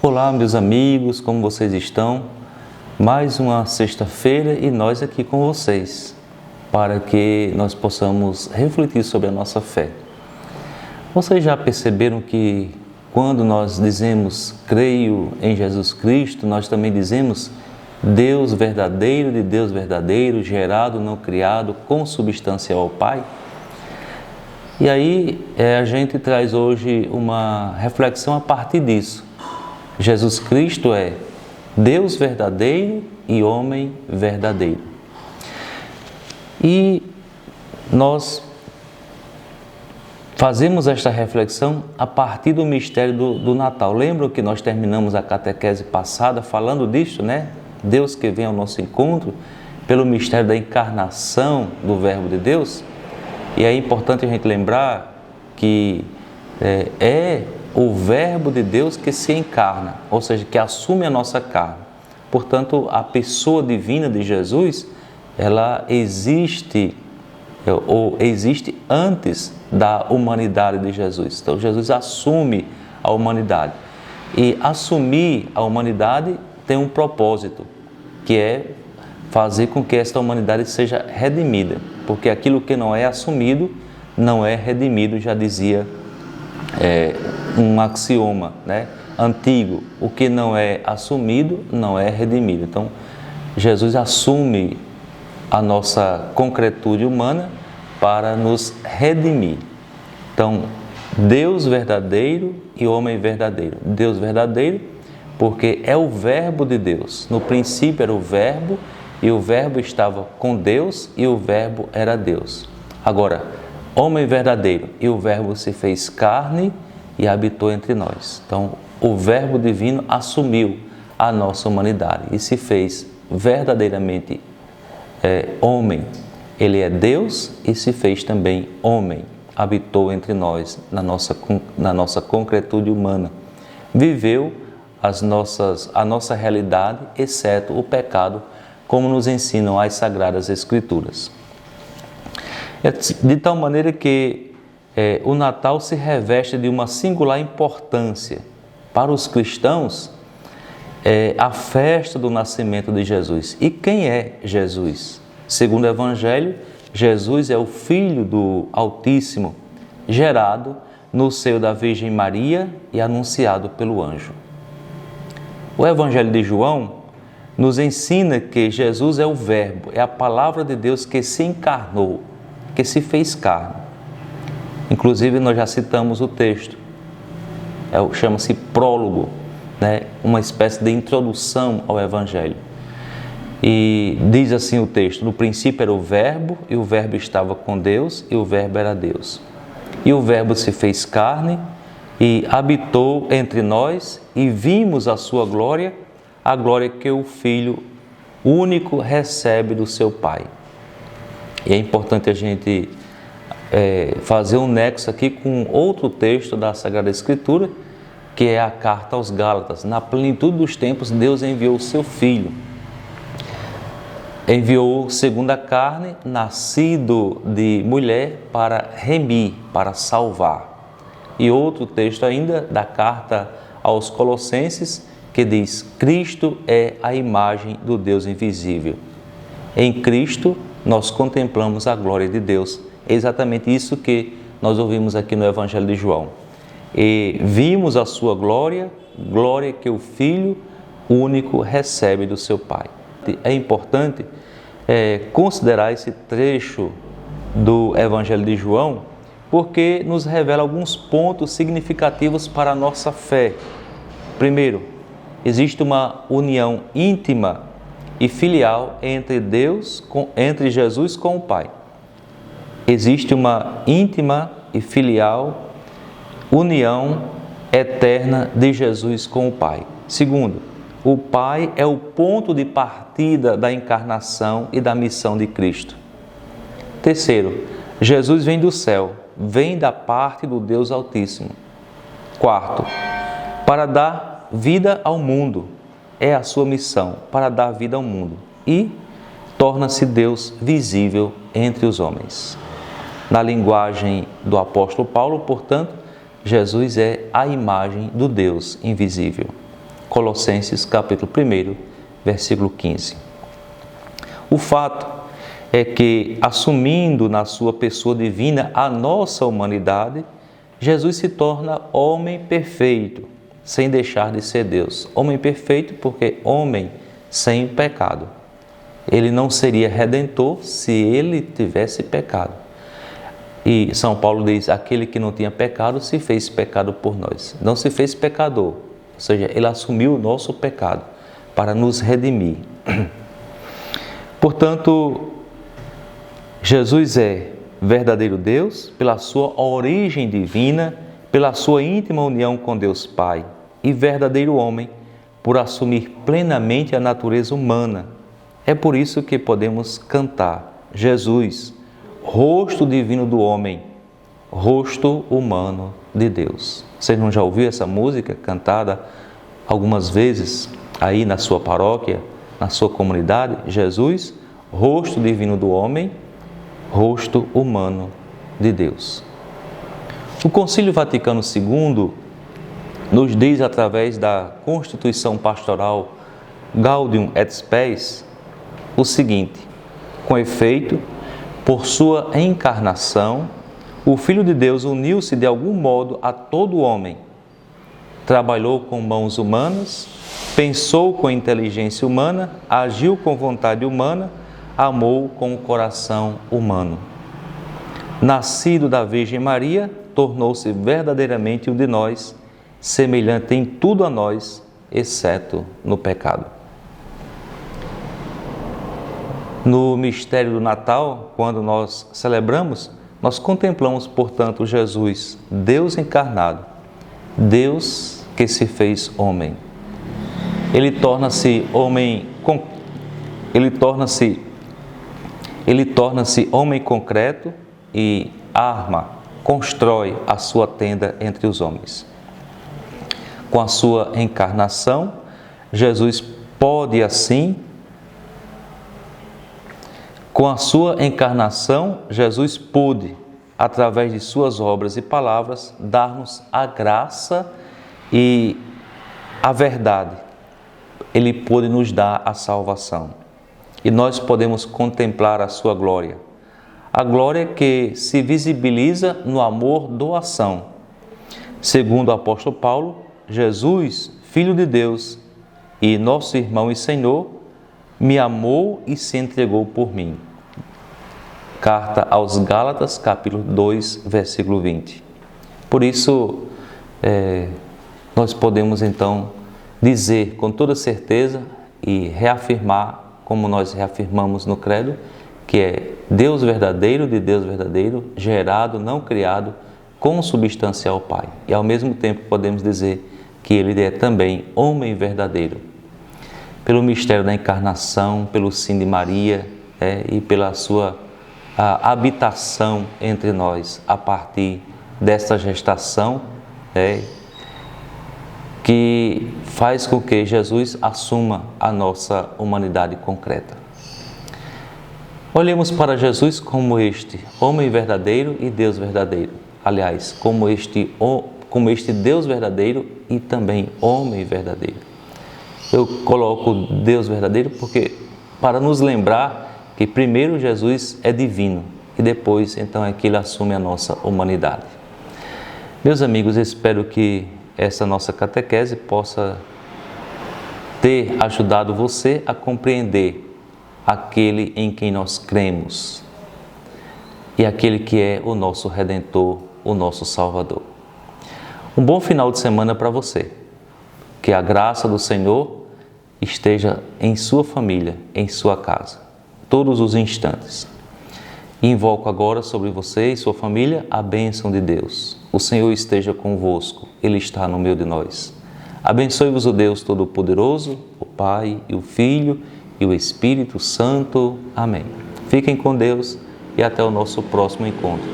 Olá, meus amigos, como vocês estão? Mais uma sexta-feira e nós aqui com vocês, para que nós possamos refletir sobre a nossa fé. Vocês já perceberam que quando nós dizemos creio em Jesus Cristo, nós também dizemos Deus verdadeiro de Deus verdadeiro, gerado, não criado, consubstancial ao Pai? E aí a gente traz hoje uma reflexão a partir disso. Jesus Cristo é Deus verdadeiro e homem verdadeiro. E nós fazemos esta reflexão a partir do mistério do Natal. Lembram que nós terminamos a catequese passada falando disto, né? Deus que vem ao nosso encontro pelo mistério da encarnação do Verbo de Deus. E é importante a gente lembrar que é o Verbo de Deus que se encarna, ou seja, que assume a nossa carne. Portanto, a pessoa divina de Jesus, ela existe antes da humanidade de Jesus. Então, Jesus assume a humanidade. E assumir a humanidade tem um propósito, que é fazer com que esta humanidade seja redimida. Porque aquilo que não é assumido, não é redimido, já dizia um axioma, né, antigo. O que não é assumido, não é redimido. Então, Jesus assume a nossa concretude humana para nos redimir. Então, Deus verdadeiro e homem verdadeiro. Deus verdadeiro porque é o Verbo de Deus. No princípio era o Verbo, e o Verbo estava com Deus, e o Verbo era Deus. Agora, homem verdadeiro, e o Verbo se fez carne e habitou entre nós. Então, o Verbo divino assumiu a nossa humanidade e se fez verdadeiramente homem. Ele é Deus e se fez também homem. Habitou entre nós, na nossa concretude humana. Viveu a nossa realidade, exceto o pecado, como nos ensinam as Sagradas Escrituras. De tal maneira que o Natal se reveste de uma singular importância. Para os cristãos, a festa do nascimento de Jesus. E quem é Jesus? Segundo o Evangelho, Jesus é o Filho do Altíssimo, gerado no seio da Virgem Maria e anunciado pelo anjo. O Evangelho de João nos ensina que Jesus é o Verbo, é a palavra de Deus que se encarnou, que se fez carne. Inclusive, nós já citamos o texto, chama-se prólogo, né? Uma espécie de introdução ao Evangelho. E diz assim o texto: no princípio era o Verbo, e o Verbo estava com Deus, e o Verbo era Deus. E o Verbo se fez carne e habitou entre nós, e vimos a sua glória, a glória que o Filho único recebe do seu Pai. E é importante a gente fazer um nexo aqui com outro texto da Sagrada Escritura, que é a carta aos Gálatas. Na plenitude dos tempos, Deus enviou o seu Filho. Enviou segundo a carne, nascido de mulher, para remir, para salvar. E outro texto ainda da carta aos Colossenses, que diz: Cristo é a imagem do Deus invisível. Em Cristo nós contemplamos a glória de Deus. É exatamente isso que nós ouvimos aqui no Evangelho de João. E vimos a sua glória, glória que o Filho único recebe do seu Pai. É importante considerar esse trecho do Evangelho de João, porque nos revela alguns pontos significativos para a nossa fé. Primeiro, existe uma união íntima e filial entre Jesus com o Pai. Existe uma íntima e filial união eterna de Jesus com o Pai. Segundo, o Pai é o ponto de partida da encarnação e da missão de Cristo. Terceiro, Jesus vem do céu, vem da parte do Deus Altíssimo. Quarto, para dar vida ao mundo, é a sua missão, para dar vida ao mundo. E torna-se Deus visível entre os homens. Na linguagem do apóstolo Paulo, portanto, Jesus é a imagem do Deus invisível. Colossenses capítulo 1, versículo 15. O fato é que, assumindo na sua pessoa divina a nossa humanidade, Jesus se torna homem perfeito, sem deixar de ser Deus. Homem perfeito porque homem sem pecado. Ele não seria redentor se ele tivesse pecado. E São Paulo diz, aquele que não tinha pecado se fez pecado por nós. Não se fez pecador, ou seja, ele assumiu o nosso pecado para nos redimir. Portanto, Jesus é verdadeiro Deus pela sua origem divina, pela sua íntima união com Deus Pai, e verdadeiro homem por assumir plenamente a natureza humana. É por isso que podemos cantar: Jesus, rosto divino do homem, rosto humano de Deus. Você não já ouviu essa música cantada algumas vezes aí na sua paróquia, na sua comunidade? Jesus, rosto divino do homem, rosto humano de Deus. O Concílio Vaticano II nos diz, através da Constituição Pastoral Gaudium et Spes, o seguinte: com efeito, por sua encarnação, o Filho de Deus uniu-se de algum modo a todo homem, trabalhou com mãos humanas, pensou com inteligência humana, agiu com vontade humana, amou com o coração humano. Nascido da Virgem Maria, tornou-se verdadeiramente um de nós, semelhante em tudo a nós, exceto no pecado. No mistério do Natal, quando nós celebramos, nós contemplamos, portanto, Jesus, Deus encarnado, Deus que se fez homem. Ele torna-se homem concreto e constrói a sua tenda entre os homens. Com a sua encarnação, Jesus pôde através de suas obras e palavras, dar-nos a graça e a verdade. Ele pôde nos dar a salvação. E nós podemos contemplar a sua glória. A glória que se visibiliza no amor-doação. Segundo o apóstolo Paulo, Jesus, Filho de Deus e nosso irmão e Senhor, me amou e se entregou por mim. Carta aos Gálatas, capítulo 2, versículo 20. Por isso, nós podemos então dizer com toda certeza e reafirmar, como nós reafirmamos no credo, que é Deus verdadeiro, de Deus verdadeiro, gerado, não criado, consubstancial ao Pai. E ao mesmo tempo podemos dizer que Ele é também homem verdadeiro. Pelo mistério da encarnação, pelo sim de Maria e pela sua habitação entre nós a partir desta gestação, que faz com que Jesus assuma a nossa humanidade concreta. Olhemos para Jesus como este homem verdadeiro e Deus verdadeiro. Aliás, como este Deus verdadeiro e também homem verdadeiro. Eu coloco Deus verdadeiro porque para nos lembrar que primeiro Jesus é divino e depois então é que Ele assume a nossa humanidade. Meus amigos, espero que essa nossa catequese possa ter ajudado você a compreender aquele em quem nós cremos e aquele que é o nosso Redentor, o nosso Salvador. Um bom final de semana para você. Que a graça do Senhor esteja em sua família, em sua casa, todos os instantes. Invoco agora sobre você e sua família a bênção de Deus. O Senhor esteja convosco, Ele está no meio de nós. Abençoe-vos o Deus Todo-Poderoso, o Pai e o Filho e o Espírito Santo. Amém. Fiquem com Deus e até o nosso próximo encontro.